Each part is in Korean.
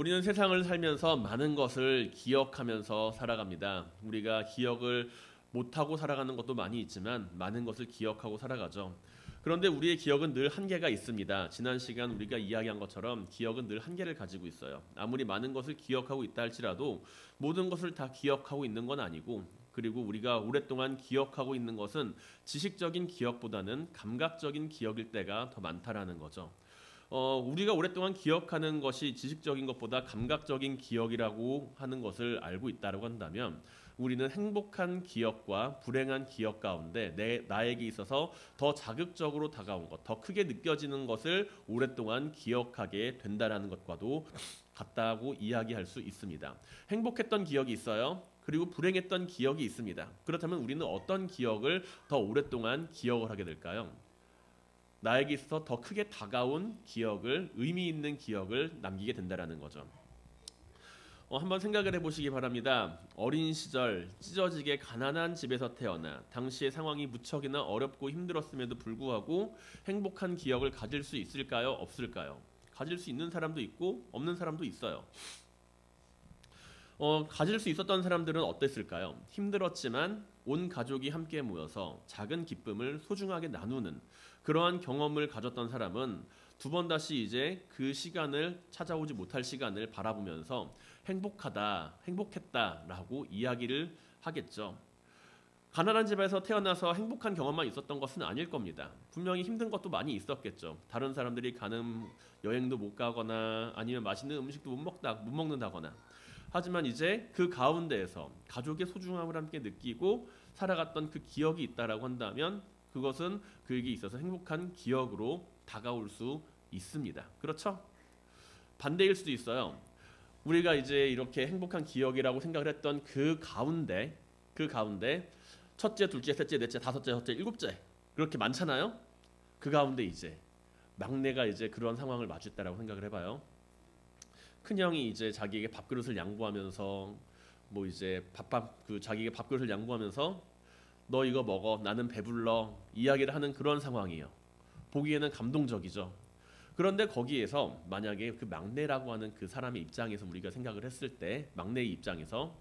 우리는 세상을 살면서 많은 것을 기억하면서 살아갑니다. 우리가 기억을 못하고 살아가는 것도 많이 있지만 많은 것을 기억하고 살아가죠. 그런데 우리의 기억은 늘 한계가 있습니다. 지난 시간 우리가 이야기한 것처럼 기억은 늘 한계를 가지고 있어요. 아무리 많은 것을 기억하고 있다 할지라도 모든 것을 다 기억하고 있는 건 아니고, 그리고 우리가 오랫동안 기억하고 있는 것은 지식적인 기억보다는 감각적인 기억일 때가 더 많다라는 거죠. 우리가 오랫동안 기억하는 것이 지식적인 것보다 감각적인 기억이라고 하는 것을 알고 있다고 한다면, 우리는 행복한 기억과 불행한 기억 가운데 나에게 있어서 더 자극적으로 다가온 것, 더 크게 느껴지는 것을 오랫동안 기억하게 된다는 것과도 같다고 이야기할 수 있습니다. 행복했던 기억이 있어요. 그리고 불행했던 기억이 있습니다. 그렇다면 우리는 어떤 기억을 더 오랫동안 기억을 하게 될까요? 나에게 있어서 더 크게 다가온 기억을, 의미 있는 기억을 남기게 된다는 거죠. 한번 생각을 해보시기 바랍니다. 어린 시절 찢어지게 가난한 집에서 태어나 당시의 상황이 무척이나 어렵고 힘들었음에도 불구하고 행복한 기억을 가질 수 있을까요? 없을까요? 가질 수 있는 사람도 있고 없는 사람도 있어요. 가질 수 있었던 사람들은 어땠을까요? 힘들었지만 온 가족이 함께 모여서 작은 기쁨을 소중하게 나누는 그러한 경험을 가졌던 사람은 두 번 다시 이제 그 시간을, 찾아오지 못할 시간을 바라보면서 행복하다, 행복했다라고 이야기를 하겠죠. 가난한 집에서 태어나서 행복한 경험만 있었던 것은 아닐 겁니다. 분명히 힘든 것도 많이 있었겠죠. 다른 사람들이 가는 여행도 못 가거나 아니면 맛있는 음식도 못 먹는다거나. 하지만 이제 그 가운데에서 가족의 소중함을 함께 느끼고 살아갔던 그 기억이 있다라고 한다면 그것은 그에게 있어서 행복한 기억으로 다가올 수 있습니다. 그렇죠? 반대일 수도 있어요. 우리가 이제 이렇게 행복한 기억이라고 생각을 했던 그 가운데 첫째, 둘째, 셋째, 넷째, 다섯째, 여섯째, 일곱째 그렇게 많잖아요. 그 가운데 이제 막내가 이제 그런 상황을 마주했다라고 생각을 해봐요. 큰형이 이제 자기에게 밥그릇을 양보하면서 자기에게 밥그릇을 양보하면서 너 이거 먹어, 나는 배불러 이야기를 하는 그런 상황이에요. 보기에는 감동적이죠. 그런데 거기에서 만약에 그 막내라고 하는 그 사람의 입장에서 우리가 생각을 했을 때, 막내의 입장에서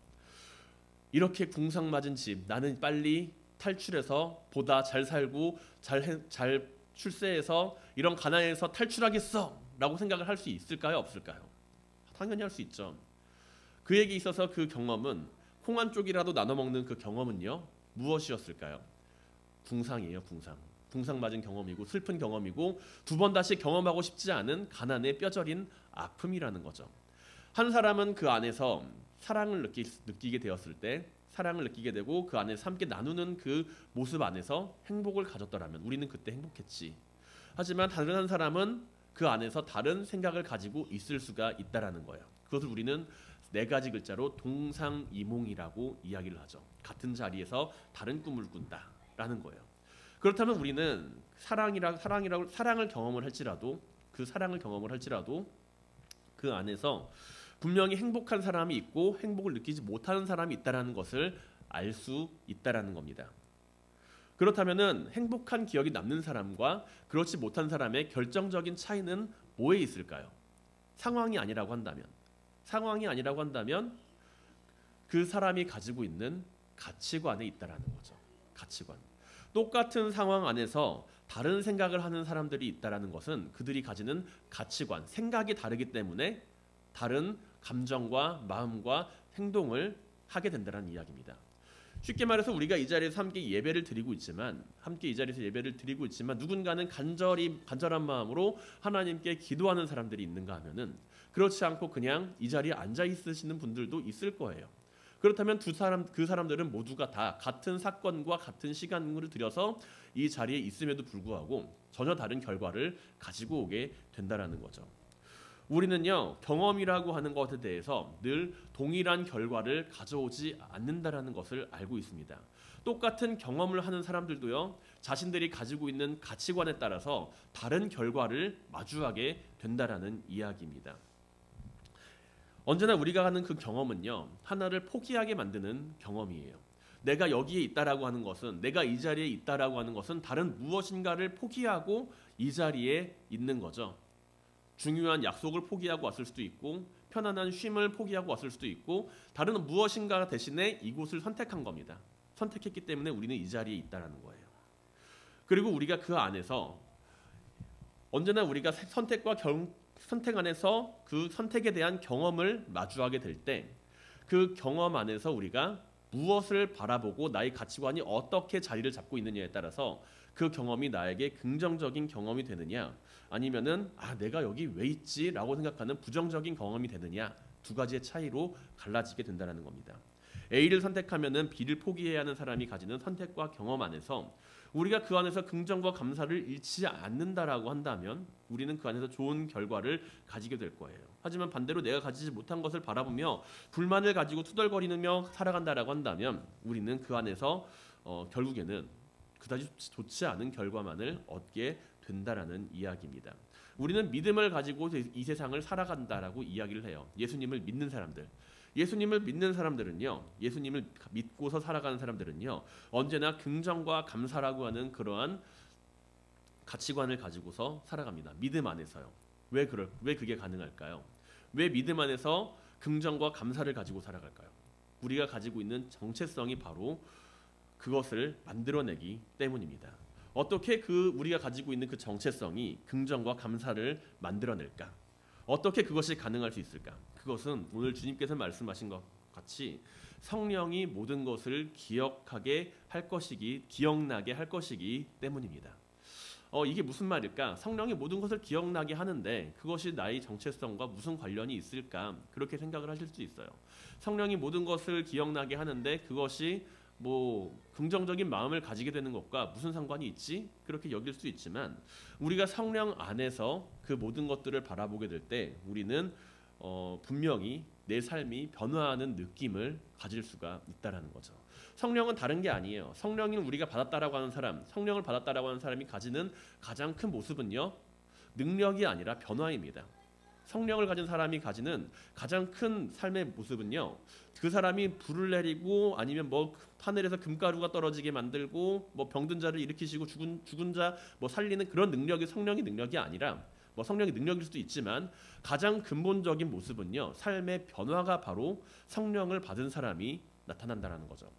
이렇게 궁상맞은 집, 나는 빨리 탈출해서 보다 잘 살고 잘 출세해서 이런 가난에서 탈출하겠어 라고 생각을 할 수 있을까요? 없을까요? 당연히 할 수 있죠. 그에게 있어서 그 경험은, 콩 한 쪽이라도 나눠 먹는 그 경험은요, 무엇이었을까요? 궁상이에요. 궁상 맞은 경험이고 슬픈 경험이고 두 번 다시 경험하고 싶지 않은 가난의 뼈저린 아픔이라는 거죠. 한 사람은 그 안에서 사랑을 느끼게 되었을 때, 사랑을 느끼게 되고 그 안에서 함께 나누는 그 모습 안에서 행복을 가졌더라면 우리는 그때 행복했지. 하지만 다른 한 사람은 그 안에서 다른 생각을 가지고 있을 수가 있다라는 거예요. 그것을 우리는 네 가지 글자로 동상이몽이라고 이야기를 하죠. 같은 자리에서 다른 꿈을 꾼다라는 거예요. 그렇다면 우리는 사랑을 경험을 할지라도 그 안에서 분명히 행복한 사람이 있고 행복을 느끼지 못하는 사람이 있다라는 것을 알 수 있다라는 겁니다. 그렇다면은 행복한 기억이 남는 사람과 그렇지 못한 사람의 결정적인 차이는 뭐에 있을까요? 상황이 아니라고 한다면 그 사람이 가지고 있는 가치관에 있다라는 거죠. 가치관. 똑같은 상황 안에서 다른 생각을 하는 사람들이 있다라는 것은 그들이 가지는 가치관, 생각이 다르기 때문에 다른 감정과 마음과 행동을 하게 된다는 이야기입니다. 쉽게 말해서 우리가 이 자리에서 함께 예배를 드리고 있지만 누군가는 간절한 마음으로 하나님께 기도하는 사람들이 있는가 하면은 그렇지 않고 그냥 이 자리에 앉아 있으시는 분들도 있을 거예요. 그렇다면 그 사람들은 모두가 다 같은 사건과 같은 시간을 들여서 이 자리에 있음에도 불구하고 전혀 다른 결과를 가지고 오게 된다라는 거죠. 우리는요, 경험이라고 하는 것에 대해서 늘 동일한 결과를 가져오지 않는다라는 것을 알고 있습니다. 똑같은 경험을 하는 사람들도요, 자신들이 가지고 있는 가치관에 따라서 다른 결과를 마주하게 된다라는 이야기입니다. 언제나 우리가 하는 그 경험은요, 하나를 포기하게 만드는 경험이에요. 내가 여기에 있다라고 하는 것은, 내가 이 자리에 있다라고 하는 것은 다른 무엇인가를 포기하고 이 자리에 있는 거죠. 중요한 약속을 포기하고 왔을 수도 있고 편안한 쉼을 포기하고 왔을 수도 있고 다른 무엇인가 대신에 이곳을 선택한 겁니다. 선택했기 때문에 우리는 이 자리에 있다라는 거예요. 그리고 우리가 그 안에서 언제나 우리가 선택 안에서 그 선택에 대한 경험을 마주하게 될 때 그 경험 안에서 우리가 무엇을 바라보고 나의 가치관이 어떻게 자리를 잡고 있느냐에 따라서 그 경험이 나에게 긍정적인 경험이 되느냐 아니면은 내가 여기 왜 있지? 라고 생각하는 부정적인 경험이 되느냐 두 가지의 차이로 갈라지게 된다는 겁니다. A를 선택하면은 B를 포기해야 하는 사람이 가지는 선택과 경험 안에서 우리가 그 안에서 긍정과 감사를 잃지 않는다라고 한다면 우리는 그 안에서 좋은 결과를 가지게 될 거예요. 하지만 반대로 내가 가지지 못한 것을 바라보며 불만을 가지고 투덜거리며 살아간다라고 한다면 우리는 그 안에서 결국에는 그다지 좋지 않은 결과만을 얻게 된다라는 이야기입니다. 우리는 믿음을 가지고 이 세상을 살아간다라고 이야기를 해요. 예수님을 믿는 사람들. 예수님을 믿는 사람들은요. 예수님을 믿고서 살아가는 사람들은요. 언제나 긍정과 감사라고 하는 그러한 가치관을 가지고서 살아갑니다. 믿음 안에서요. 왜 그게 가능할까요? 왜 믿음 안에서 긍정과 감사를 가지고 살아갈까요? 우리가 가지고 있는 정체성이 바로 그것을 만들어내기 때문입니다. 어떻게 우리가 가지고 있는 그 정체성이 긍정과 감사를 만들어낼까? 어떻게 그것이 가능할 수 있을까? 그것은 오늘 주님께서 말씀하신 것 같이 성령이 모든 것을 기억나게 할 것이기 때문입니다. 이게 무슨 말일까? 성령이 모든 것을 기억나게 하는데 그것이 나의 정체성과 무슨 관련이 있을까? 그렇게 생각을 하실 수 있어요. 성령이 모든 것을 기억나게 하는데 그것이 긍정적인 마음을 가지게 되는 것과 무슨 상관이 있지? 그렇게 여길 수 있지만 우리가 성령 안에서 그 모든 것들을 바라보게 될 때 우리는 분명히 내 삶이 변화하는 느낌을 가질 수가 있다라는 거죠. 성령은 다른 게 아니에요. 성령을 우리가 받았다라고 하는 사람, 성령을 받았다라고 하는 사람이 가지는 가장 큰 모습은요. 능력이 아니라 변화입니다. 성령을 가진 사람이 가지는 가장 큰 삶의 모습은요. 그 사람이 불을 내리고 아니면 하늘에서 금가루가 떨어지게 만들고 병든 자를 일으키시고 죽은 자 살리는 그런 능력이 성령의 능력이 아니라 성령의 능력일 수도 있지만 가장 근본적인 모습은요. 삶의 변화가 바로 성령을 받은 사람이 나타난다라는 거죠.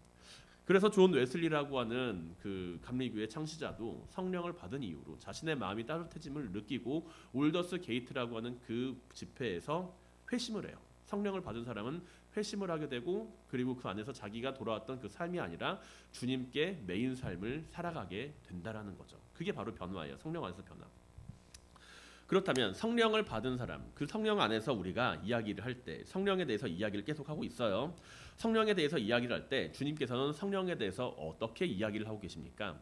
그래서 존 웨슬리라고 하는 그 감리교회 창시자도 성령을 받은 이후로 자신의 마음이 따뜻해짐을 느끼고 올더스 게이트라고 하는 그 집회에서 회심을 해요. 성령을 받은 사람은 회심을 하게 되고 그리고 그 안에서 자기가 돌아왔던 그 삶이 아니라 주님께 매인 삶을 살아가게 된다라는 거죠. 그게 바로 변화예요. 성령 안에서 변화. 그렇다면 성령을 받은 사람, 그 성령 안에서 우리가 이야기를 할 때 성령에 대해서 이야기를 계속하고 있어요. 성령에 대해서 이야기를 할 때 주님께서는 성령에 대해서 어떻게 이야기를 하고 계십니까?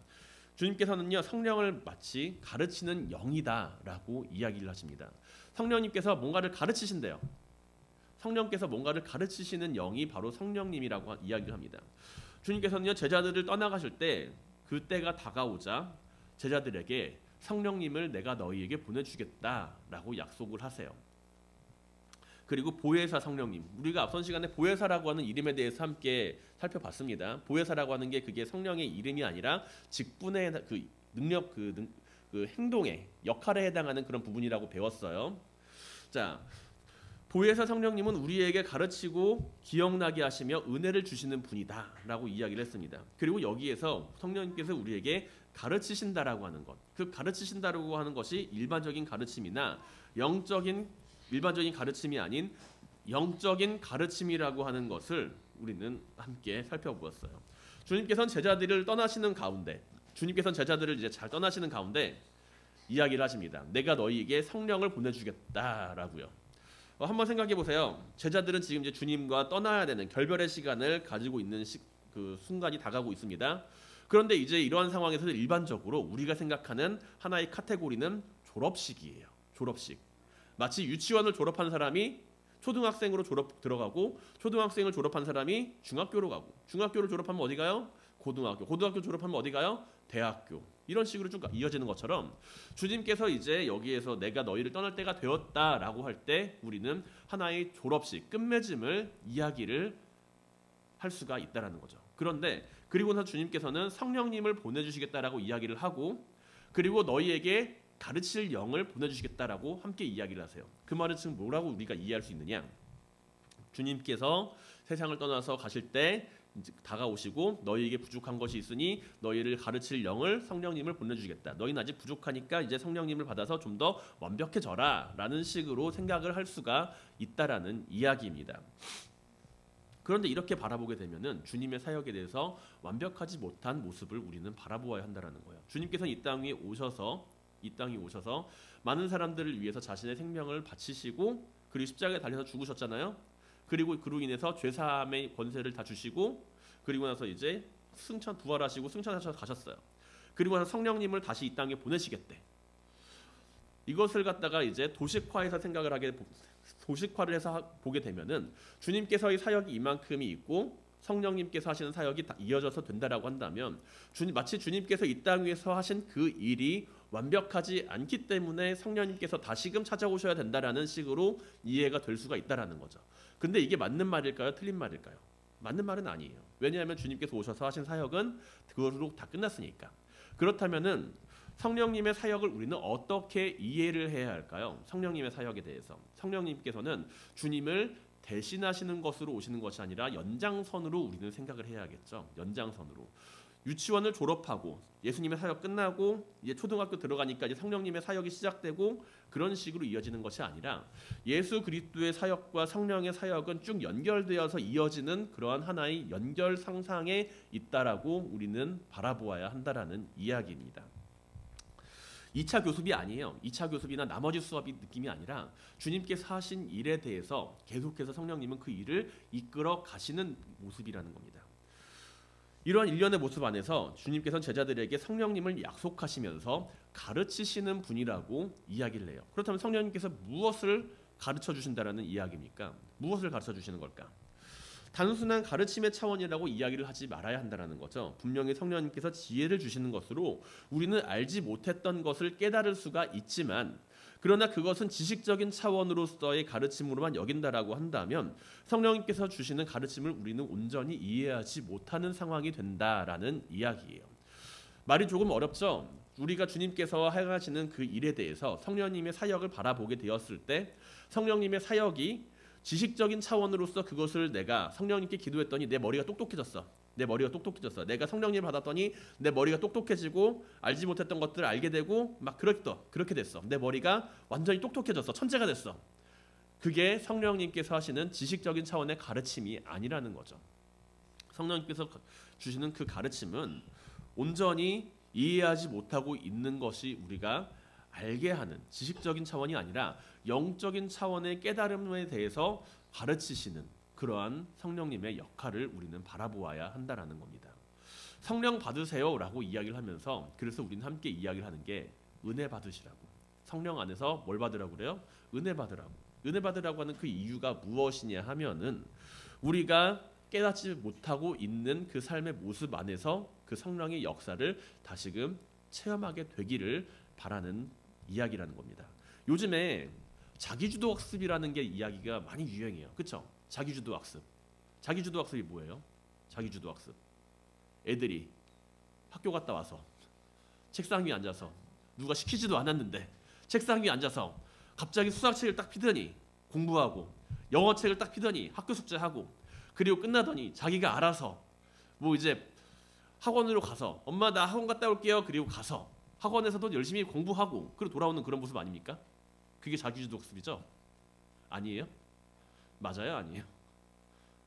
주님께서는요. 성령을 마치 가르치는 영이다라고 이야기를 하십니다. 성령님께서 뭔가를 가르치신대요. 성령께서 뭔가를 가르치시는 영이 바로 성령님이라고 이야기를 합니다. 주님께서는요. 제자들을 떠나가실 때 그때가 다가오자 제자들에게 성령님을 내가 너희에게 보내주겠다라고 약속을 하세요. 그리고 보혜사 성령님, 우리가 앞선 시간에 보혜사라고 하는 이름에 대해서 함께 살펴봤습니다. 보혜사라고 하는 게 그게 성령의 이름이 아니라 직분의 그 능력, 그 행동의 역할에 해당하는 그런 부분이라고 배웠어요. 자, 보혜사 성령님은 우리에게 가르치고 기억나게 하시며 은혜를 주시는 분이다라고 이야기를 했습니다. 그리고 여기에서 성령님께서 우리에게 가르치신다라고 하는 것, 그 가르치신다라고 하는 것이 일반적인 가르침이나 일반적인 가르침이 아닌 영적인 가르침이라고 하는 것을 우리는 함께 살펴보았어요. 주님께서는 제자들을 떠나시는 가운데, 주님께서는 제자들을 이제 잘 떠나시는 가운데 이야기를 하십니다. 내가 너희에게 성령을 보내주겠다라고요. 한번 생각해 보세요. 제자들은 지금 이제 주님과 떠나야 되는 결별의 시간을 가지고 있는 그 순간이 다가오고 있습니다. 그런데 이제 이러한 상황에서 일반적으로 우리가 생각하는 하나의 카테고리는 졸업식이에요. 졸업식. 마치 유치원을 졸업한 사람이 초등학생으로 들어가고 초등학생을 졸업한 사람이 중학교로 가고 중학교를 졸업하면 어디 가요? 고등학교 졸업하면 어디 가요? 대학교. 이런 식으로 쭉 이어지는 것처럼 주님께서 이제 여기에서 내가 너희를 떠날 때가 되었다라고 할 때 우리는 하나의 졸업식, 끝맺음을 이야기를 할 수가 있다라는 거죠. 그런데 그리고 나서 주님께서는 성령님을 보내주시겠다라고 이야기를 하고 그리고 너희에게 가르칠 영을 보내주시겠다라고 함께 이야기를 하세요. 그 말은 지금 뭐라고 우리가 이해할 수 있느냐? 주님께서 세상을 떠나서 가실 때 다가오시고 너희에게 부족한 것이 있으니 너희를 가르칠 영을 성령님을 보내주겠다. 너희는 아직 부족하니까 이제 성령님을 받아서 좀 더 완벽해져라 라는 식으로 생각을 할 수가 있다라는 이야기입니다. 그런데 이렇게 바라보게 되면은 주님의 사역에 대해서 완벽하지 못한 모습을 우리는 바라보아야 한다라는 거예요. 주님께서는 이 땅에 오셔서 많은 사람들을 위해서 자신의 생명을 바치시고 그리고 십자가에 달려서 죽으셨잖아요. 그리고 그로 인해서 죄사함의 권세를 다 주시고 그리고 나서 이제 부활하시고 승천하셔서 가셨어요. 그리고 나서 성령님을 다시 이 땅에 보내시겠대. 이것을 갖다가 이제 도식화를 해서 보게 되면은 주님께서의 사역이 이만큼이 있고 성령님께서 하시는 사역이 다 이어져서 된다라고 한다면 마치 주님께서 이 땅 위에서 하신 그 일이 완벽하지 않기 때문에 성령님께서 다시금 찾아오셔야 된다라는 식으로 이해가 될 수가 있다라는 거죠. 근데 이게 맞는 말일까요? 틀린 말일까요? 맞는 말은 아니에요. 왜냐하면 주님께서 오셔서 하신 사역은 그것으로 다 끝났으니까. 그렇다면은 성령님의 사역을 우리는 어떻게 이해를 해야 할까요? 성령님의 사역에 대해서. 성령님께서는 주님을 대신하시는 것으로 오시는 것이 아니라 연장선으로 우리는 생각을 해야겠죠. 연장선으로. 유치원을 졸업하고 예수님의 사역 끝나고 이제 초등학교 들어가니까 이제 성령님의 사역이 시작되고 그런 식으로 이어지는 것이 아니라 예수 그리스도의 사역과 성령의 사역은 쭉 연결되어서 이어지는 그러한 하나의 연결 상상에 있다라고 우리는 바라보아야 한다라는 이야기입니다. 2차 교습이 아니에요. 2차 교습이나 나머지 수업이 느낌이 아니라 주님께서 하신 일에 대해서 계속해서 성령님은 그 일을 이끌어 가시는 모습이라는 겁니다. 이러한 일련의 모습 안에서 주님께서는 제자들에게 성령님을 약속하시면서 가르치시는 분이라고 이야기를 해요. 그렇다면 성령님께서 무엇을 가르쳐 주신다라는 이야기입니까? 무엇을 가르쳐 주시는 걸까? 단순한 가르침의 차원이라고 이야기를 하지 말아야 한다는 거죠. 분명히 성령님께서 지혜를 주시는 것으로 우리는 알지 못했던 것을 깨달을 수가 있지만 그러나 그것은 지식적인 차원으로서의 가르침으로만 여긴다라고 한다면 성령님께서 주시는 가르침을 우리는 온전히 이해하지 못하는 상황이 된다라는 이야기예요. 말이 조금 어렵죠? 우리가 주님께서 행하시는 그 일에 대해서 성령님의 사역을 바라보게 되었을 때 성령님의 사역이 지식적인 차원으로서 그것을 내가 성령님께 기도했더니 내 머리가 똑똑해졌어. 내가 성령님을 받았더니 내 머리가 똑똑해지고 알지 못했던 것들을 알게 되고 막 그렇게 됐어. 내 머리가 완전히 똑똑해졌어. 천재가 됐어. 그게 성령님께서 하시는 지식적인 차원의 가르침이 아니라는 거죠. 성령님께서 주시는 그 가르침은 온전히 이해하지 못하고 있는 것이 우리가 알게 하는 지식적인 차원이 아니라 영적인 차원의 깨달음에 대해서 가르치시는 그러한 성령님의 역할을 우리는 바라보아야 한다라는 겁니다. 성령 받으세요라고 이야기를 하면서 그래서 우리는 함께 이야기를 하는 게 은혜 받으시라고. 성령 안에서 뭘 받으라고 그래요? 은혜 받으라고. 은혜 받으라고 하는 그 이유가 무엇이냐 하면은 우리가 깨닫지 못하고 있는 그 삶의 모습 안에서 그 성령의 역사를 다시금 체험하게 되기를 바라는 이야기라는 겁니다. 요즘에 자기주도 학습이라는 게 이야기가 많이 유행해요. 그렇죠? 자기주도 학습. 자기주도 학습이 뭐예요? 자기주도 학습. 애들이 학교 갔다 와서 책상 위에 앉아서 누가 시키지도 않았는데 책상 위에 앉아서 갑자기 수학책을 딱 피더니 공부하고 영어책을 딱 피더니 학교 숙제하고 그리고 끝나더니 자기가 알아서 뭐 이제 학원으로 가서 엄마 나 학원 갔다 올게요. 그리고 가서 학원에서도 열심히 공부하고 그리고 돌아오는 그런 모습 아닙니까? 그게 자기주도 학습이죠? 아니에요? 맞아요? 아니에요?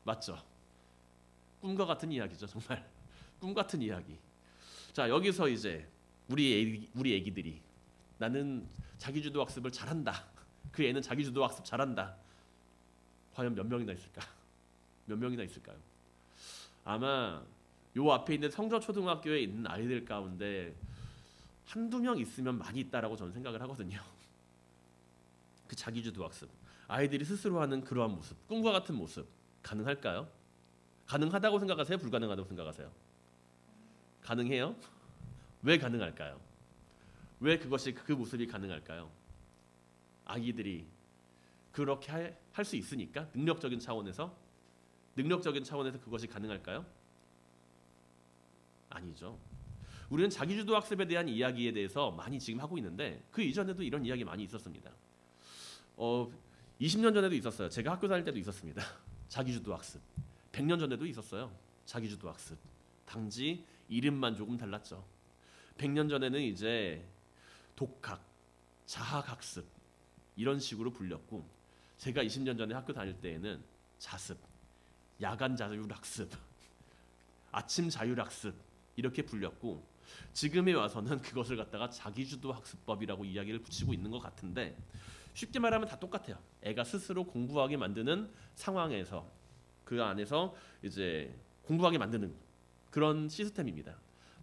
맞죠? 꿈과 같은 이야기죠. 정말 꿈 같은 이야기. 자, 여기서 이제 우리 애기들이 나는 자기주도 학습을 잘한다. 그 애는 자기주도 학습 잘한다. 과연 몇 명이나 있을까? 몇 명이나 있을까요? 아마 요 앞에 있는 성저초등학교에 있는 아이들 가운데 한두 명 있으면 많이 있다라고 저는 생각을 하거든요. 그 자기주도 학습. 아이들이 스스로 하는 그러한 모습, 꿈과 같은 모습 가능할까요? 가능하다고 생각하세요? 불가능하다고 생각하세요? 가능해요? 왜 가능할까요? 왜 그 모습이 가능할까요? 아기들이 그렇게 할 수 있으니까 능력적인 차원에서 그것이 가능할까요? 아니죠. 우리는 자기주도 학습에 대한 이야기에 대해서 많이 지금 하고 있는데 그 이전에도 이런 이야기 많이 있었습니다. 20년 전에도 있었어요. 제가 학교 다닐 때도 있었습니다. 자기주도 학습. 100년 전에도 있었어요. 자기주도 학습. 단지 이름만 조금 달랐죠. 100년 전에는 이제 독학, 자학학습 이런 식으로 불렸고, 제가 20년 전에 학교 다닐 때에는 자습, 야간 자율학습, 아침 자율학습 이렇게 불렸고, 지금에 와서는 그것을 갖다가 자기주도 학습법이라고 이야기를 붙이고 있는 것 같은데, 쉽게 말하면 다 똑같아요. 애가 스스로 공부하게 만드는 상황에서 그 안에서 이제 공부하게 만드는 그런 시스템입니다.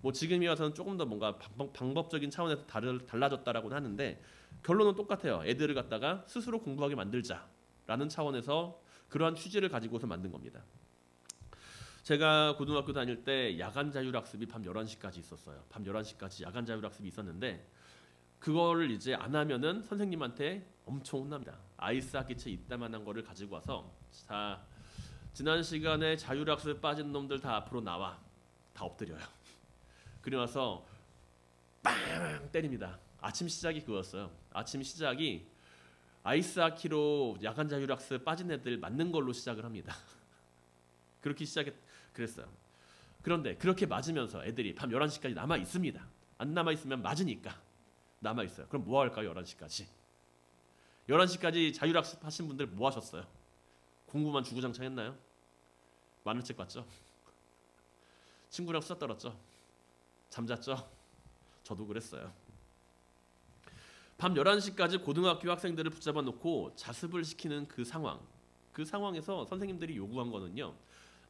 뭐 지금에 와서는 조금 더 뭔가 방법적인 차원에서 달라졌다라고는 하는데, 결론은 똑같아요. 애들을 갖다가 스스로 공부하게 만들자라는 차원에서 그러한 취지를 가지고서 만든 겁니다. 제가 고등학교 다닐 때 야간 자율학습이 밤 11시까지 있었어요. 밤 11시까지 야간 자율학습이 있었는데, 그거를 이제 안 하면은 선생님한테 엄청 혼납니다. 아이스 하키채 이따만한 거를 가지고 와서, 자, 지난 시간에 자율학습 빠진 놈들 다 앞으로 나와. 다 엎드려요. 그리고 나서 빵 때립니다. 아침 시작이 그거였어요. 아침 시작이 아이스 하키로 야간 자율학습 빠진 애들 맞는 걸로 시작을 합니다. 그렇게 그랬어요. 그런데 그렇게 맞으면서 애들이 밤 11시까지 남아 있습니다. 안 남아 있으면 맞으니까 남아 있어요. 그럼 뭐 할까요? 11시까지. 11시까지 자율학습 하신 분들 뭐 하셨어요? 공부만 주구장창 했나요? 만화책 봤죠? 친구랑 수다 떨었죠? 잠잤죠? 저도 그랬어요. 밤 11시까지 고등학교 학생들을 붙잡아 놓고 자습을 시키는 그 상황에서 선생님들이 요구한 거는요,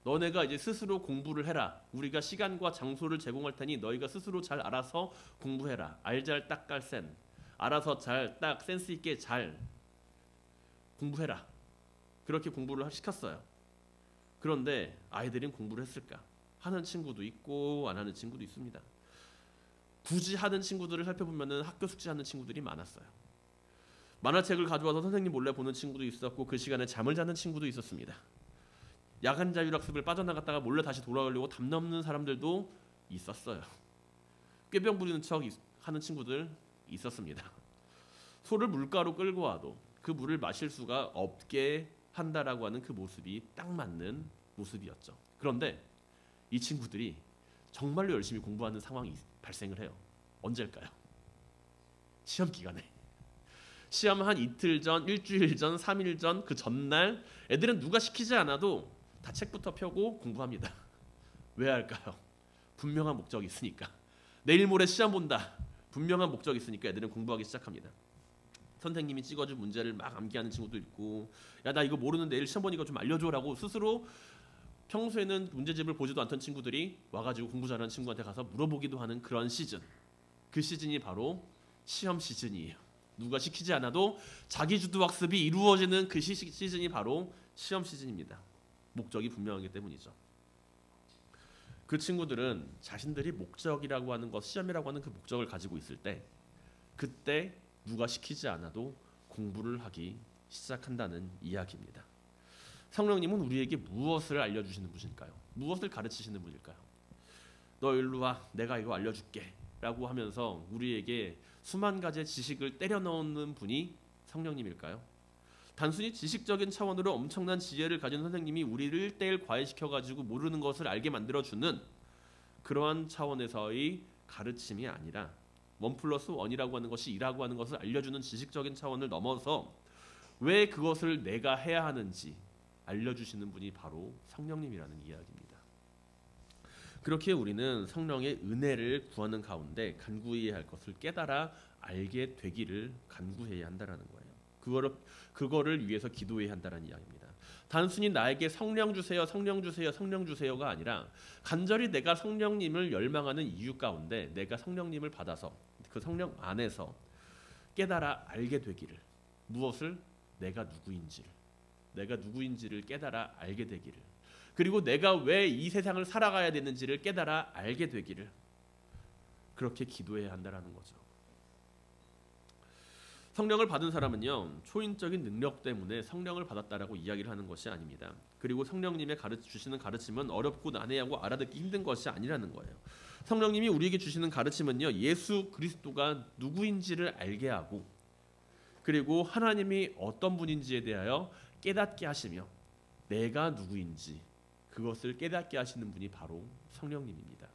너네가 이제 스스로 공부를 해라. 우리가 시간과 장소를 제공할 테니 너희가 스스로 잘 알아서 공부해라. 알잘 딱깔센. 알아서 잘 딱 센스 있게 잘 공부해라. 그렇게 공부를 시켰어요. 그런데 아이들은 공부를 했을까? 하는 친구도 있고 안 하는 친구도 있습니다. 굳이 하는 친구들을 살펴보면은 학교 숙제하는 친구들이 많았어요. 만화책을 가져와서 선생님 몰래 보는 친구도 있었고, 그 시간에 잠을 자는 친구도 있었습니다. 야간 자율학습을 빠져나갔다가 몰래 다시 돌아오려고 담 넘는 사람들도 있었어요. 꾀병 부리는 척 하는 친구들 있었습니다. 소를 물가로 끌고 와도 그 물을 마실 수가 없게 한다라고 하는 그 모습이 딱 맞는 모습이었죠. 그런데 이 친구들이 정말로 열심히 공부하는 상황이 발생을 해요. 언제일까요? 시험 기간에. 시험 한 이틀 전, 일주일 전, 3일 전, 그 전날 애들은 누가 시키지 않아도 다 책부터 펴고 공부합니다. 왜 할까요? 분명한 목적이 있으니까. 내일 모레 시험 본다. 분명한 목적이 있으니까 애들은 공부하기 시작합니다. 선생님이 찍어준 문제를 막 암기하는 친구도 있고, 야, 나 이거 모르는데 내일 시험 보니까 좀 알려줘라고 스스로 평소에는 문제집을 보지도 않던 친구들이 와가지고 공부 잘하는 친구한테 가서 물어보기도 하는 그런 시즌. 그 시즌이 바로 시험 시즌이에요. 누가 시키지 않아도 자기주도 학습이 이루어지는 그 시즌이 바로 시험 시즌입니다. 목적이 분명하기 때문이죠. 그 친구들은 자신들이 목적이라고 하는 것, 시험이라고 하는 그 목적을 가지고 있을 때, 그때 누가 시키지 않아도 공부를 하기 시작한다는 이야기입니다. 성령님은 우리에게 무엇을 알려주시는 분일까요? 무엇을 가르치시는 분일까요? 너 일로 와, 내가 이거 알려줄게 라고 하면서 우리에게 수만 가지의 지식을 때려 넣는 분이 성령님일까요? 단순히 지식적인 차원으로 엄청난 지혜를 가진 선생님이 우리를 떼일 과외시켜가지고 모르는 것을 알게 만들어주는 그러한 차원에서의 가르침이 아니라 1+1이라고 하는 것이 2라고 하는 것을 알려주는 지식적인 차원을 넘어서 왜 그것을 내가 해야 하는지 알려주시는 분이 바로 성령님이라는 이야기입니다. 그렇게 우리는 성령의 은혜를 구하는 가운데 간구해야 할 것을 깨달아 알게 되기를 간구해야 한다는 거예요. 그거를 위해서 기도해야 한다는 이야기입니다. 단순히 나에게 성령 주세요, 성령 주세요, 성령 주세요가 아니라 간절히 내가 성령님을 열망하는 이유 가운데 내가 성령님을 받아서 그 성령 안에서 깨달아 알게 되기를, 무엇을? 내가 누구인지를 깨달아 알게 되기를, 그리고 내가 왜 이 세상을 살아가야 되는지를 깨달아 알게 되기를, 그렇게 기도해야 한다는 거죠. 성령을 받은 사람은요, 초인적인 능력 때문에 성령을 받았다라고 이야기를 하는 것이 아닙니다. 그리고 성령님의 주시는 가르침은 어렵고 난해하고 알아듣기 힘든 것이 아니라는 거예요. 성령님이 우리에게 주시는 가르침은요, 예수 그리스도가 누구인지를 알게 하고, 그리고 하나님이 어떤 분인지에 대하여 깨닫게 하시며, 내가 누구인지 그것을 깨닫게 하시는 분이 바로 성령님입니다.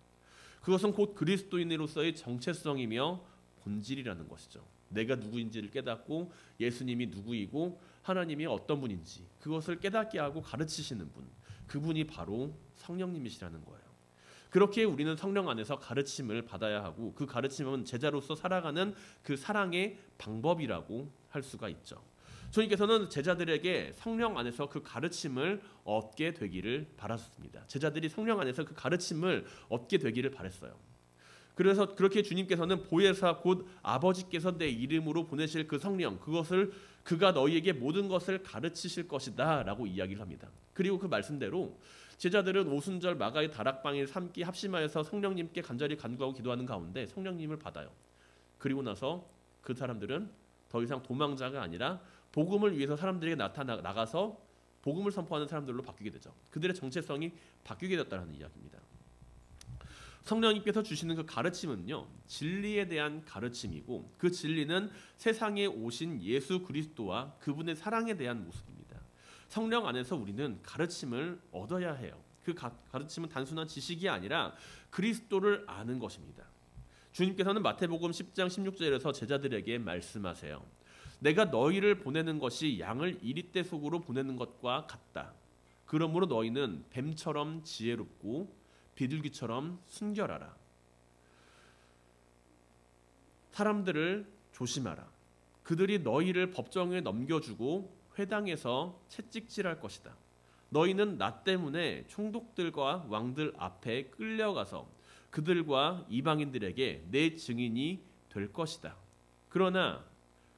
그것은 곧 그리스도인으로서의 정체성이며 본질이라는 것이죠. 내가 누구인지를 깨닫고 예수님이 누구이고 하나님이 어떤 분인지 그것을 깨닫게 하고 가르치시는 분, 그분이 바로 성령님이시라는 거예요. 그렇게 우리는 성령 안에서 가르침을 받아야 하고 그 가르침은 제자로서 살아가는 그 사랑의 방법이라고 할 수가 있죠. 주님께서는 제자들에게 성령 안에서 그 가르침을 얻게 되기를 바랐습니다. 제자들이 성령 안에서 그 가르침을 얻게 되기를 바랐어요. 그래서 그렇게 주님께서는 보혜사 곧 아버지께서 내 이름으로 보내실 그 성령, 그것을 그가 너희에게 모든 것을 가르치실 것이다 라고 이야기를 합니다. 그리고 그 말씀대로 제자들은 오순절 마가의 다락방일 3끼 합심하여서 성령님께 간절히 간구하고 기도하는 가운데 성령님을 받아요. 그리고 나서 그 사람들은 더 이상 도망자가 아니라 복음을 위해서 사람들에게 나가서 복음을 선포하는 사람들로 바뀌게 되죠. 그들의 정체성이 바뀌게 됐다는 이야기입니다. 성령님께서 주시는 그 가르침은요, 진리에 대한 가르침이고 그 진리는 세상에 오신 예수 그리스도와 그분의 사랑에 대한 모습입니다. 성령 안에서 우리는 가르침을 얻어야 해요. 그 가르침은 단순한 지식이 아니라 그리스도를 아는 것입니다. 주님께서는 마태복음 10장 16절에서 제자들에게 말씀하세요. 내가 너희를 보내는 것이 양을 이리떼 속으로 보내는 것과 같다. 그러므로 너희는 뱀처럼 지혜롭고 비둘기처럼 순결하라. 사람들을 조심하라. 그들이 너희를 법정에 넘겨주고 회당에서 채찍질할 것이다. 너희는 나 때문에 총독들과 왕들 앞에 끌려가서 그들과 이방인들에게 내 증인이 될 것이다. 그러나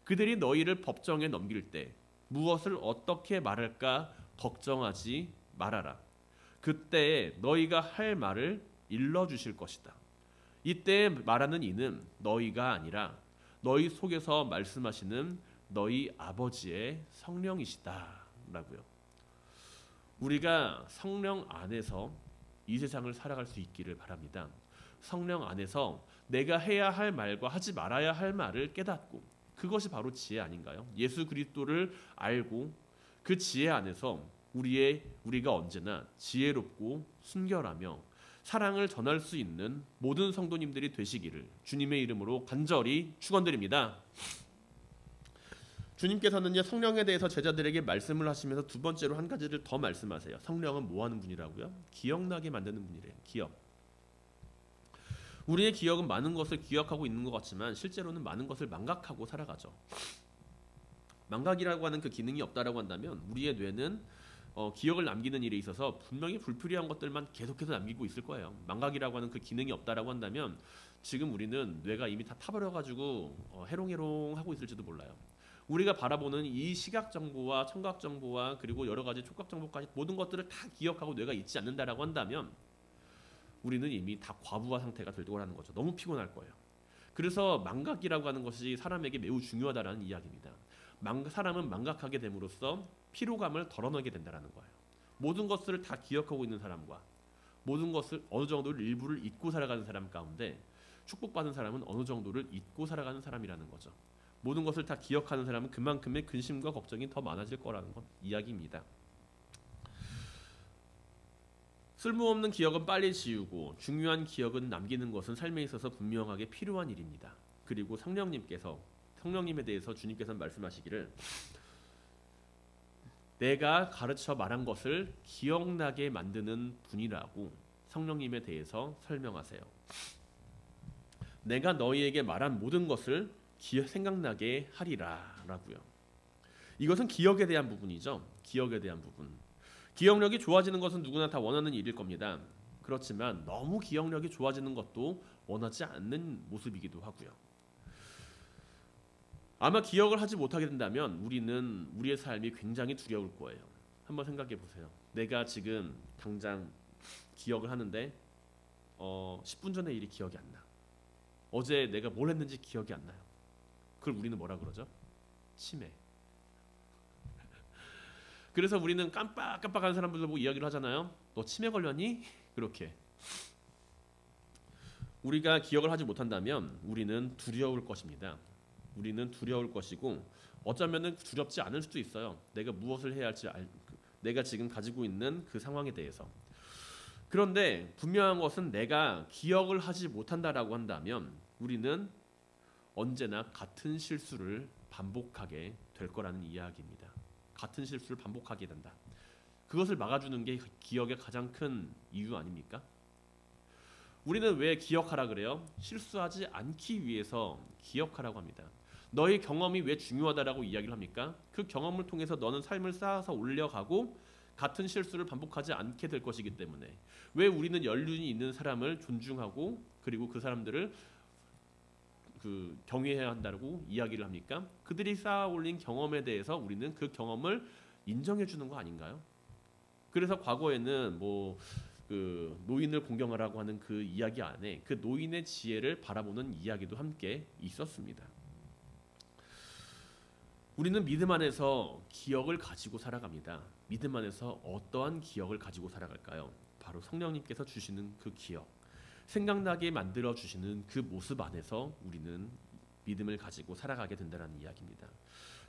그들이 너희를 법정에 넘길 때 무엇을 어떻게 말할까 걱정하지 말아라. 그때 너희가 할 말을 일러주실 것이다. 이때 말하는 이는 너희가 아니라 너희 속에서 말씀하시는 너희 아버지의 성령이시다 라고요. 우리가 성령 안에서 이 세상을 살아갈 수 있기를 바랍니다. 성령 안에서 내가 해야 할 말과 하지 말아야 할 말을 깨닫고 그것이 바로 지혜 아닌가요? 예수 그리스도를 알고 그 지혜 안에서 우리가 언제나 지혜롭고 순결하며 사랑을 전할 수 있는 모든 성도님들이 되시기를 주님의 이름으로 간절히 축원드립니다. 주님께서는요, 성령에 대해서 제자들에게 말씀을 하시면서 두 번째로 한 가지를 더 말씀하세요. 성령은 뭐 하는 분이라고요? 기억나게 만드는 분이래요. 기억. 우리의 기억은 많은 것을 기억하고 있는 것 같지만 실제로는 많은 것을 망각하고 살아가죠. 망각이라고 하는 그 기능이 없다라고 한다면 우리의 뇌는 기억을 남기는 일에 있어서 분명히 불필요한 것들만 계속해서 남기고 있을 거예요. 망각이라고 하는 그 기능이 없다라고 한다면 지금 우리는 뇌가 이미 다 타버려가지고 해롱해롱 하고 있을지도 몰라요. 우리가 바라보는 이 시각 정보와 청각 정보와 그리고 여러 가지 촉각 정보까지 모든 것들을 다 기억하고 뇌가 잊지 않는다라고 한다면 우리는 이미 다 과부하 상태가 될 거라는 거죠. 너무 피곤할 거예요. 그래서 망각이라고 하는 것이 사람에게 매우 중요하다라는 이야기입니다. 사람은 망각하게 됨으로써 피로감을 덜어내게 된다는 거예요. 모든 것을 다 기억하고 있는 사람과 모든 것을 어느 정도를 일부를 잊고 살아가는 사람 가운데 축복받은 사람은 어느 정도를 잊고 살아가는 사람이라는 거죠. 모든 것을 다 기억하는 사람은 그만큼의 근심과 걱정이 더 많아질 거라는 것 이야기입니다. 쓸모없는 기억은 빨리 지우고 중요한 기억은 남기는 것은 삶에 있어서 분명하게 필요한 일입니다. 그리고 성령님에 대해서 주님께서 말씀하시기를 내가 가르쳐 말한 것을 기억나게 만드는 분이라고 성령님에 대해서 설명하세요. 내가 너희에게 말한 모든 것을 생각나게 하리라 라고요. 이것은 기억에 대한 부분이죠. 기억에 대한 부분. 기억력이 좋아지는 것은 누구나 다 원하는 일일 겁니다. 그렇지만 너무 기억력이 좋아지는 것도 원하지 않는 모습이기도 하고요. 아마 기억을 하지 못하게 된다면 우리의 삶이 굉장히 두려울 거예요. 한번 생각해 보세요. 내가 지금 당장 기억을 하는데 10분 전의 일이 기억이 안 나. 어제 내가 뭘 했는지 기억이 안 나요. 그걸 우리는 뭐라 그러죠? 치매. 그래서 우리는 깜빡깜빡하는 사람들도 보고 이야기를 하잖아요. 너 치매 걸렸니? 그렇게. 우리가 기억을 하지 못한다면 우리는 두려울 것입니다. 우리는 두려울 것이고 어쩌면은 두렵지 않을 수도 있어요. 내가 무엇을 해야 할지 내가 지금 가지고 있는 그 상황에 대해서. 그런데 분명한 것은 내가 기억을 하지 못한다라고 한다면 우리는 언제나 같은 실수를 반복하게 될 거라는 이야기입니다. 같은 실수를 반복하게 된다. 그것을 막아주는 게 기억의 가장 큰 이유 아닙니까? 우리는 왜 기억하라 그래요? 실수하지 않기 위해서 기억하라고 합니다. 너의 경험이 왜 중요하다라고 이야기를 합니까? 그 경험을 통해서 너는 삶을 쌓아서 올려가고 같은 실수를 반복하지 않게 될 것이기 때문에. 왜 우리는 연륜이 있는 사람을 존중하고 그리고 그 사람들을 경외해야 한다고 이야기를 합니까? 그들이 쌓아 올린 경험에 대해서 우리는 그 경험을 인정해 주는 거 아닌가요? 그래서 과거에는 노인을 공경하라고 하는 그 이야기 안에 그 노인의 지혜를 바라보는 이야기도 함께 있었습니다. 우리는 믿음 안에서 기억을 가지고 살아갑니다. 믿음 안에서 어떠한 기억을 가지고 살아갈까요? 바로 성령님께서 주시는 그 기억, 생각나게 만들어 주시는 그 모습 안에서 우리는 믿음을 가지고 살아가게 된다는 이야기입니다.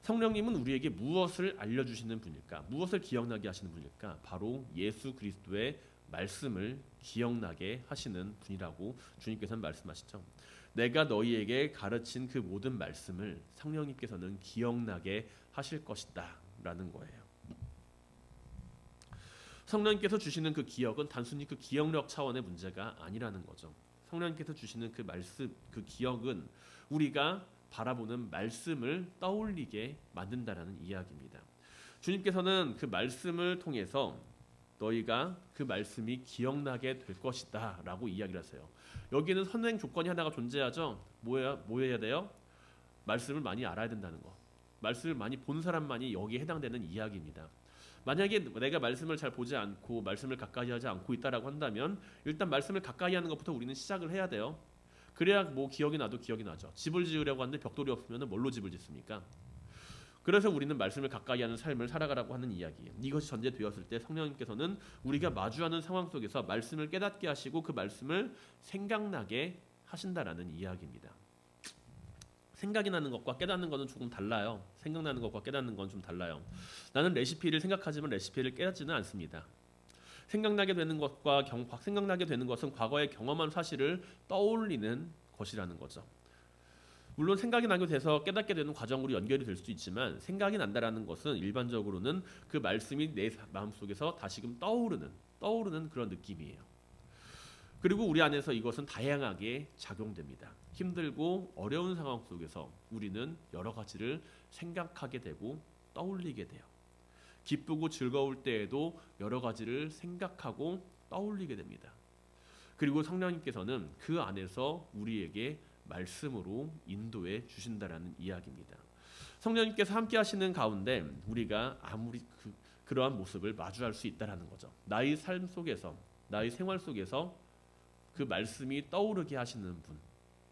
성령님은 우리에게 무엇을 알려주시는 분일까? 무엇을 기억나게 하시는 분일까? 바로 예수 그리스도의 말씀을 기억나게 하시는 분이라고 주님께서는 말씀하시죠. 내가 너희에게 가르친 그 모든 말씀을 성령님께서는 기억나게 하실 것이다 라는 거예요. 성령님께서 주시는 그 기억은 단순히 그 기억력 차원의 문제가 아니라는 거죠. 성령님께서 주시는 그 말씀, 그 기억은 우리가 바라보는 말씀을 떠올리게 만든다라는 이야기입니다. 주님께서는 그 말씀을 통해서 너희가 그 말씀이 기억나게 될 것이다 라고 이야기를 하세요. 여기는 선행 조건이 하나가 존재하죠. 뭐여야 돼요? 말씀을 많이 알아야 된다는 거. 말씀을 많이 본 사람만이 여기에 해당되는 이야기입니다. 만약에 내가 말씀을 잘 보지 않고 말씀을 가까이 하지 않고 있다라고 한다면 일단 말씀을 가까이 하는 것부터 우리는 시작을 해야 돼요. 그래야 기억이 나도 기억이 나죠. 집을 지으려고 하는데 벽돌이 없으면 뭘로 집을 짓습니까? 그래서 우리는 말씀을 가까이 하는 삶을 살아가라고 하는 이야기예요. 이것이 전제되었을 때 성령님께서는 우리가 마주하는 상황 속에서 말씀을 깨닫게 하시고 그 말씀을 생각나게 하신다라는 이야기입니다. 생각이 나는 것과 깨닫는 것은 조금 달라요. 생각나는 것과 깨닫는 건 좀 달라요. 나는 레시피를 생각하지만 레시피를 깨닫지는 않습니다. 생각나게 되는 것은 과거에 경험한 사실을 떠올리는 것이라는 거죠. 물론 생각이 나게 돼서 깨닫게 되는 과정으로 연결이 될 수도 있지만 생각이 난다라는 것은 일반적으로는 그 말씀이 내 마음속에서 다시금 떠오르는 그런 느낌이에요. 그리고 우리 안에서 이것은 다양하게 작용됩니다. 힘들고 어려운 상황 속에서 우리는 여러 가지를 생각하게 되고 떠올리게 돼요. 기쁘고 즐거울 때에도 여러 가지를 생각하고 떠올리게 됩니다. 그리고 성령님께서는 그 안에서 우리에게 말씀으로 인도해 주신다라는 이야기입니다. 성령님께서 함께 하시는 가운데 우리가 아무리 그러한 모습을 마주할 수 있다라는 거죠. 나의 삶 속에서, 나의 생활 속에서 그 말씀이 떠오르게 하시는 분,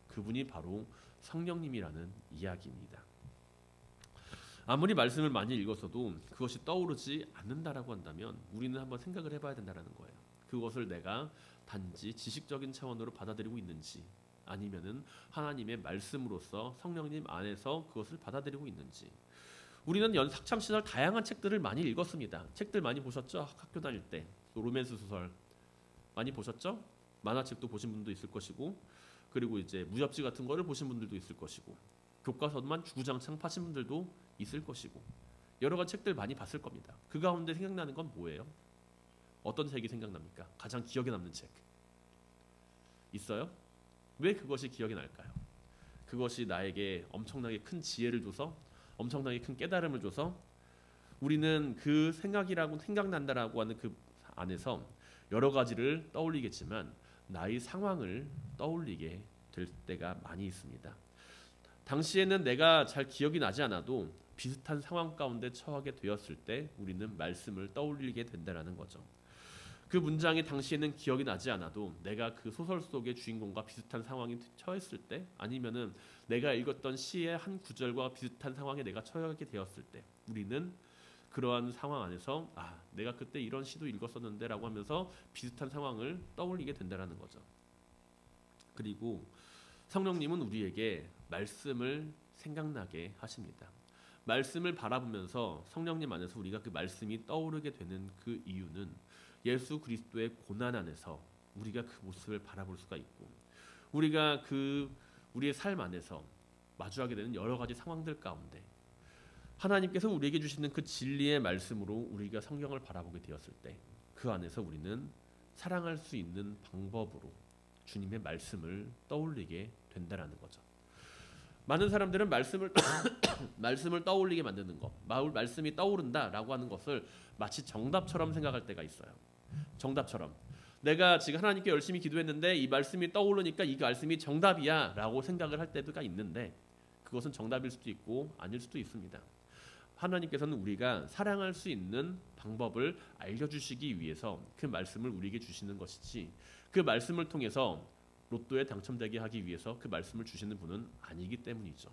그분이 바로 성령님이라는 이야기입니다. 아무리 말씀을 많이 읽었어도 그것이 떠오르지 않는다라고 한다면 우리는 한번 생각을 해봐야 된다라는 거예요. 그것을 내가 단지 지식적인 차원으로 받아들이고 있는지 아니면은 하나님의 말씀으로서 성령님 안에서 그것을 받아들이고 있는지. 우리는 학창 시절 다양한 책들을 많이 읽었습니다. 책들 많이 보셨죠? 학교 다닐 때 로맨스 소설 많이 보셨죠? 만화책도 보신 분도 있을 것이고, 그리고 이제 무협지 같은 거를 보신 분들도 있을 것이고, 교과서만 주구장창 파신 분들도 있을 것이고, 여러 가지 책들 많이 봤을 겁니다. 그 가운데 생각나는 건 뭐예요? 어떤 책이 생각납니까? 가장 기억에 남는 책 있어요? 왜 그것이 기억이 날까요? 그것이 나에게 엄청나게 큰 지혜를 줘서, 엄청나게 큰 깨달음을 줘서 우리는 그 생각난다라고 하는 그 안에서 여러 가지를 떠올리겠지만 나의 상황을 떠올리게 될 때가 많이 있습니다. 당시에는 내가 잘 기억이 나지 않아도 비슷한 상황 가운데 처하게 되었을 때 우리는 말씀을 떠올리게 된다는 거죠. 그 문장이 당시에는 기억이 나지 않아도 내가 그 소설 속의 주인공과 비슷한 상황에 처했을 때, 아니면은 내가 읽었던 시의 한 구절과 비슷한 상황에 내가 처하게 되었을 때 우리는 그러한 상황 안에서 내가 그때 이런 시도 읽었었는데 라고 하면서 비슷한 상황을 떠올리게 된다는 거죠. 그리고 성령님은 우리에게 말씀을 생각나게 하십니다. 말씀을 바라보면서 성령님 안에서 우리가 그 말씀이 떠오르게 되는 그 이유는 예수 그리스도의 고난 안에서 우리가 그 모습을 바라볼 수가 있고 우리가 우리의 삶 안에서 마주하게 되는 여러 가지 상황들 가운데 하나님께서 우리에게 주시는 그 진리의 말씀으로 우리가 성경을 바라보게 되었을 때 그 안에서 우리는 사랑할 수 있는 방법으로 주님의 말씀을 떠올리게 된다라는 거죠. 많은 사람들은 말씀을 떠올리게 만드는 것, 말씀이 떠오른다라고 하는 것을 마치 정답처럼 생각할 때가 있어요. 정답처럼. 내가 지금 하나님께 열심히 기도했는데 이 말씀이 떠오르니까 이 말씀이 정답이야 라고 생각을 할 때가 있는데 그것은 정답일 수도 있고 아닐 수도 있습니다. 하나님께서는 우리가 사랑할 수 있는 방법을 알려주시기 위해서 그 말씀을 우리에게 주시는 것이지 그 말씀을 통해서 로또에 당첨되게 하기 위해서 그 말씀을 주시는 분은 아니기 때문이죠.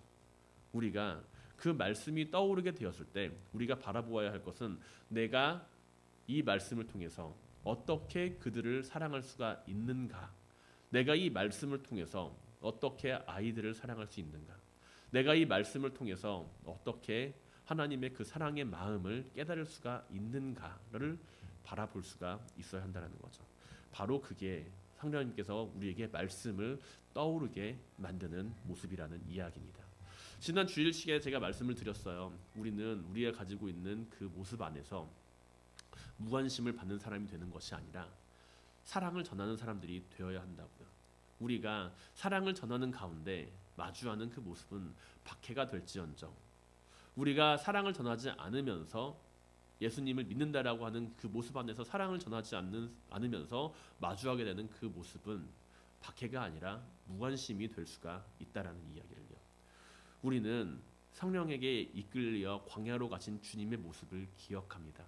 우리가 그 말씀이 떠오르게 되었을 때 우리가 바라보아야 할 것은 내가 이 말씀을 통해서 어떻게 그들을 사랑할 수가 있는가, 내가 이 말씀을 통해서 어떻게 아이들을 사랑할 수 있는가, 내가 이 말씀을 통해서 어떻게 하나님의 그 사랑의 마음을 깨달을 수가 있는가를 바라볼 수가 있어야 한다는 거죠. 바로 그게 성령님께서 우리에게 말씀을 떠오르게 만드는 모습이라는 이야기입니다. 지난 주일식에 제가 말씀을 드렸어요. 우리는 우리가 가지고 있는 그 모습 안에서 무관심을 받는 사람이 되는 것이 아니라 사랑을 전하는 사람들이 되어야 한다고요. 우리가 사랑을 전하는 가운데 마주하는 그 모습은 박해가 될지언정 우리가 사랑을 전하지 않으면서 예수님을 믿는다라고 하는 그 모습 안에서 사랑을 전하지 않으면서 마주하게 되는 그 모습은 박해가 아니라 무관심이 될 수가 있다라는 이야기를요. 우리는 성령에게 이끌려 광야로 가신 주님의 모습을 기억합니다.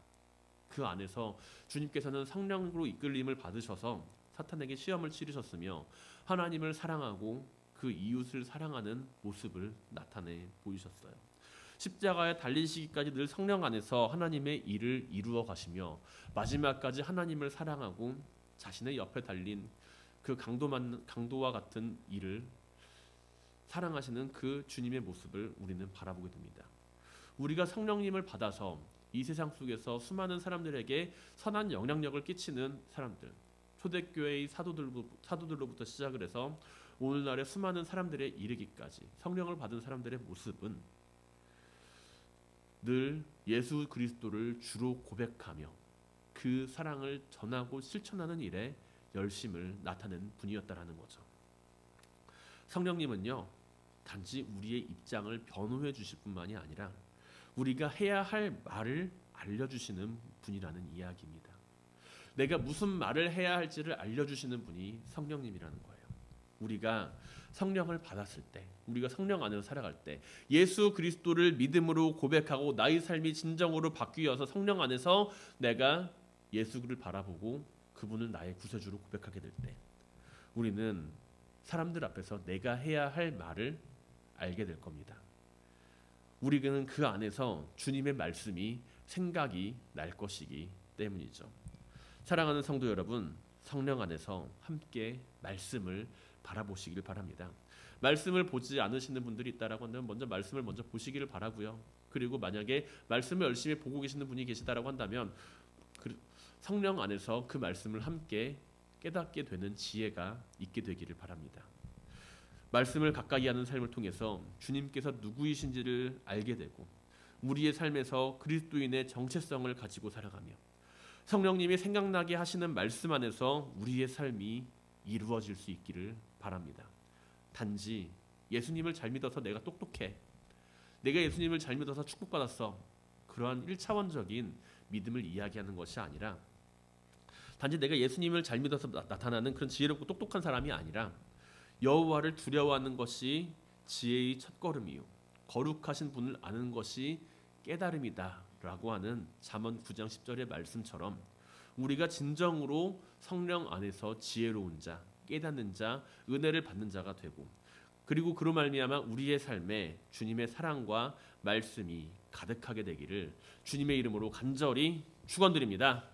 그 안에서 주님께서는 성령으로 이끌림을 받으셔서 사탄에게 시험을 치르셨으며 하나님을 사랑하고 그 이웃을 사랑하는 모습을 나타내 보이셨어요. 십자가에 달리시기까지 늘 성령 안에서 하나님의 일을 이루어 가시며 마지막까지 하나님을 사랑하고 자신의 옆에 달린 그 강도와 같은 일을 사랑하시는 그 주님의 모습을 우리는 바라보게 됩니다. 우리가 성령님을 받아서 이 세상 속에서 수많은 사람들에게 선한 영향력을 끼치는 사람들, 초대교회의 사도들로부터 시작을 해서 오늘날의 수많은 사람들에 이르기까지 성령을 받은 사람들의 모습은 늘 예수 그리스도를 주로 고백하며 그 사랑을 전하고 실천하는 일에 열심을 나타낸 분이었다라는 거죠. 성령님은요, 단지 우리의 입장을 변호해 주실 뿐만이 아니라 우리가 해야 할 말을 알려주시는 분이라는 이야기입니다. 내가 무슨 말을 해야 할지를 알려주시는 분이 성령님이라는 거예요. 우리가 성령을 받았을 때, 우리가 성령 안에서 살아갈 때 예수 그리스도를 믿음으로 고백하고 나의 삶이 진정으로 바뀌어서 성령 안에서 내가 예수를 바라보고 그분을 나의 구세주로 고백하게 될 때 우리는 사람들 앞에서 내가 해야 할 말을 알게 될 겁니다. 우리는 그 안에서 주님의 말씀이 생각이 날 것이기 때문이죠. 사랑하는 성도 여러분, 성령 안에서 함께 말씀을 바라보시길 바랍니다. 말씀을 보지 않으시는 분들이 있다라고 한다면 먼저 말씀을 먼저 보시기를 바라고요. 그리고 만약에 말씀을 열심히 보고 계시는 분이 계시다라고 한다면 성령 안에서 그 말씀을 함께 깨닫게 되는 지혜가 있게 되기를 바랍니다. 말씀을 가까이 하는 삶을 통해서 주님께서 누구이신지를 알게 되고 우리의 삶에서 그리스도인의 정체성을 가지고 살아가며 성령님이 생각나게 하시는 말씀 안에서 우리의 삶이 이루어질 수 있기를 바랍니다. 단지 예수님을 잘 믿어서 내가 똑똑해, 내가 예수님을 잘 믿어서 축복받았어, 그러한 1차원적인 믿음을 이야기하는 것이 아니라 단지 내가 예수님을 잘 믿어서 나타나는 그런 지혜롭고 똑똑한 사람이 아니라 여호와를 두려워하는 것이 지혜의 첫걸음이요 거룩하신 분을 아는 것이 깨달음이다 라고 하는 잠언 9장 10절의 말씀처럼 우리가 진정으로 성령 안에서 지혜로운 자, 깨닫는 자, 은혜를 받는 자가 되고 그리고 그로 말미암아 우리의 삶에 주님의 사랑과 말씀이 가득하게 되기를 주님의 이름으로 간절히 축원드립니다.